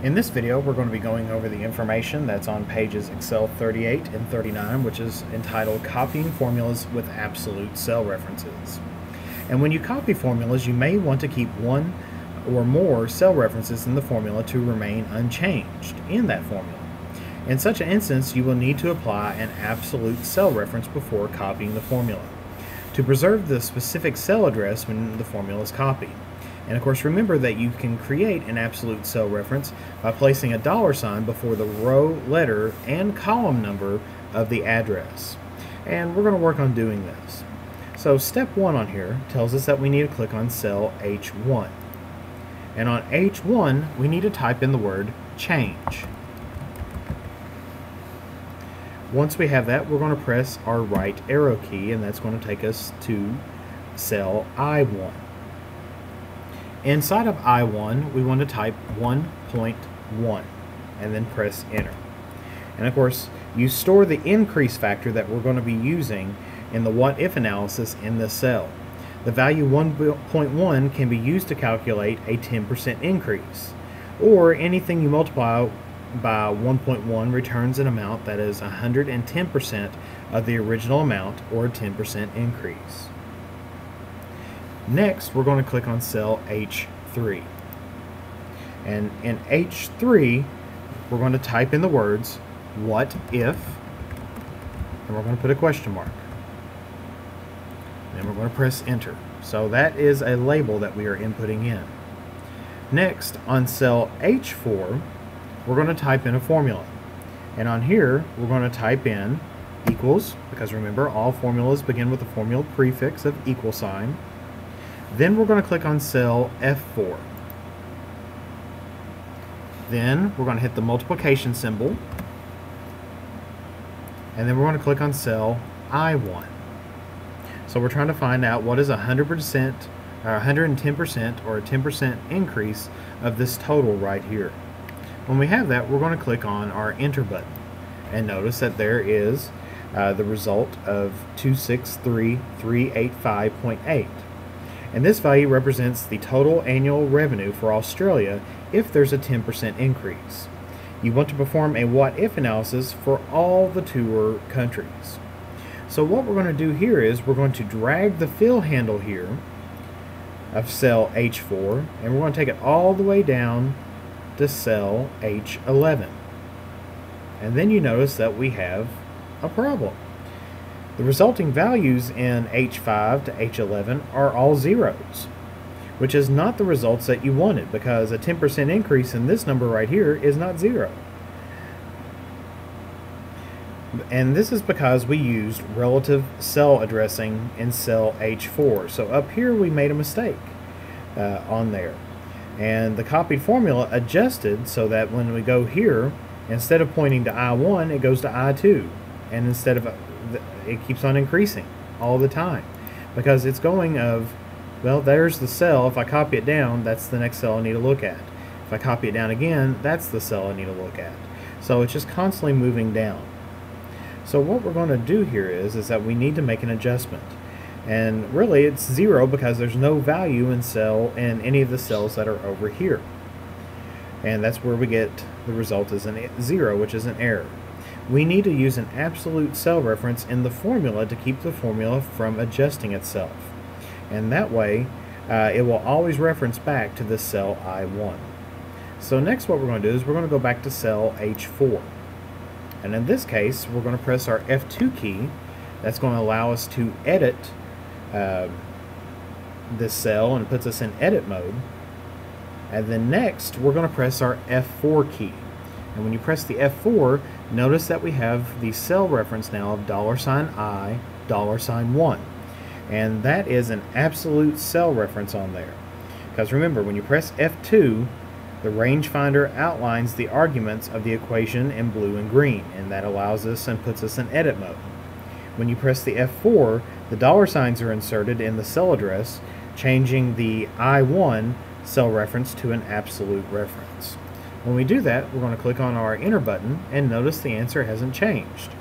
In this video, we're going to be going over the information that's on pages Excel 38 and 39, which is entitled Copying Formulas with Absolute Cell References. And when you copy formulas, you may want to keep one or more cell references in the formula to remain unchanged in that formula. In such an instance, you will need to apply an absolute cell reference before copying the formula to preserve the specific cell address when the formula is copied. And of course, remember that you can create an absolute cell reference by placing a $ before the row, letter, and column number of the address. And we're going to work on doing this. So step 1 on here tells us that we need to click on cell H1. And on H1, we need to type in the word change. Once we have that, we're going to press our right arrow key, and that's going to take us to cell I1. Inside of I1, we want to type 1.1 and then press enter. And of course, you store the increase factor that we're going to be using in the what if analysis in this cell. The value 1.1 can be used to calculate a 10% increase, or anything you multiply by 1.1 returns an amount that is 110% of the original amount, or a 10% increase. Next, we're going to click on cell H3. And in H3, we're going to type in the words, what if, and we're going to put a question mark. Then we're going to press enter. So that is a label that we are inputting in. Next, on cell H4, we're going to type in a formula. And on here, we're going to type in equals, because remember, all formulas begin with the formula prefix of equal sign. Then we're going to click on cell F4. Then we're going to hit the multiplication symbol. And then we're going to click on cell I1. So we're trying to find out what is 100%, or 110%, or a 10% increase of this total right here. When we have that, we're going to click on our enter button. And notice that there is the result of 263,385.8. And this value represents the total annual revenue for Australia if there's a 10% increase. You want to perform a what-if analysis for all the tour countries. So what we're going to do here is we're going to drag the fill handle here of cell H4, and we're going to take it all the way down to cell H11. And then you notice that we have a problem. The resulting values in H5 to H11 are all zeros, which is not the results that you wanted, because a 10% increase in this number right here is not zero. And this is because we used relative cell addressing in cell H4. So up here we made a mistake on there. And the copied formula adjusted so that when we go here, instead of pointing to I1, it goes to I2. And instead of it keeps on increasing all the time, because it's going of, well, there's the cell. If I copy it down, that's the next cell I need to look at. If I copy it down again, that's the cell I need to look at. So it's just constantly moving down. So what we're going to do here is that we need to make an adjustment. And really it's zero because there's no value in any of the cells that are over here. And that's where we get the result is a zero, which is an error. We need to use an absolute cell reference in the formula to keep the formula from adjusting itself. And that way, it will always reference back to this cell I1. So next what we're going to do is we're going to go back to cell H4. And in this case, we're going to press our F2 key. That's going to allow us to edit this cell, and it puts us in edit mode. And then next, we're going to press our F4 key. And when you press the F4, notice that we have the cell reference now of $I, $1. And that is an absolute cell reference on there. Because remember, when you press F2, the rangefinder outlines the arguments of the equation in blue and green, and that allows us and puts us in edit mode. When you press the F4, the $ are inserted in the cell address, changing the I1 cell reference to an absolute reference. When we do that, we're going to click on our enter button, and notice the answer hasn't changed.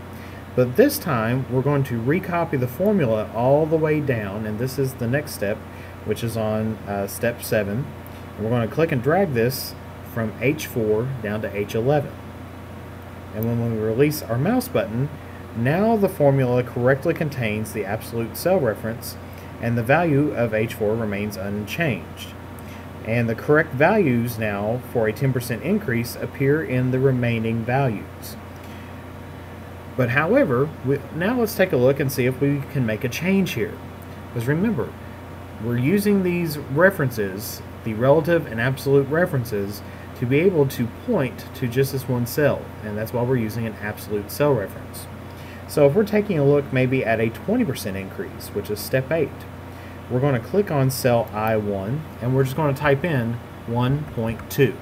But this time, we're going to recopy the formula all the way down, and this is the next step, which is on step 7. And we're going to click and drag this from H4 down to H11. And when we release our mouse button, now the formula correctly contains the absolute cell reference, and the value of H4 remains unchanged. And the correct values now for a 10% increase appear in the remaining values. But however, now let's take a look and see if we can make a change here. Because remember, we're using these references, the relative and absolute references, to be able to point to just this one cell, and that's why we're using an absolute cell reference. So if we're taking a look maybe at a 20% increase, which is step 8, we're going to click on cell I1 and we're just going to type in 1.2.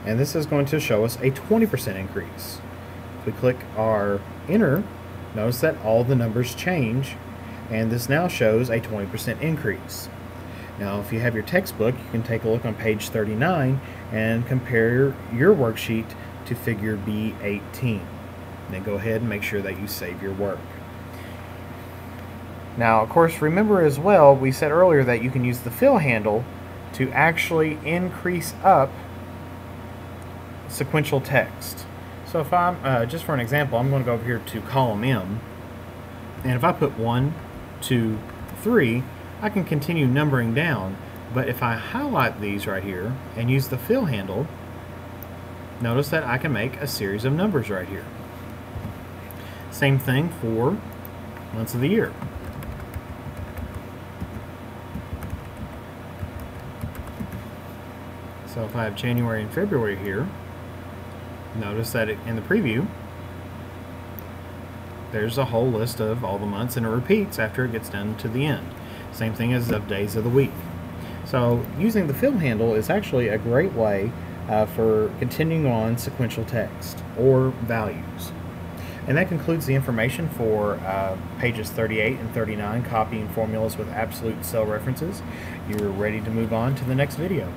And this is going to show us a 20% increase. If we click our enter, notice that all the numbers change, and this now shows a 20% increase. Now if you have your textbook, you can take a look on page 39 and compare your worksheet to figure B18. Then go ahead and make sure that you save your work. Now of course, remember as well, we said earlier that you can use the fill handle to actually increase up sequential text. So if I'm, just for an example, I'm going to go over here to column M, and if I put 1, 2, 3, I can continue numbering down, but if I highlight these right here and use the fill handle, notice that I can make a series of numbers right here. Same thing for months of the year. So if I have January and February here, notice that in the preview, there's a whole list of all the months, and it repeats after it gets down to the end. Same thing as of days of the week. So using the fill handle is actually a great way for continuing on sequential text or values. And that concludes the information for pages 38 and 39, copying formulas with absolute cell references. You're ready to move on to the next video.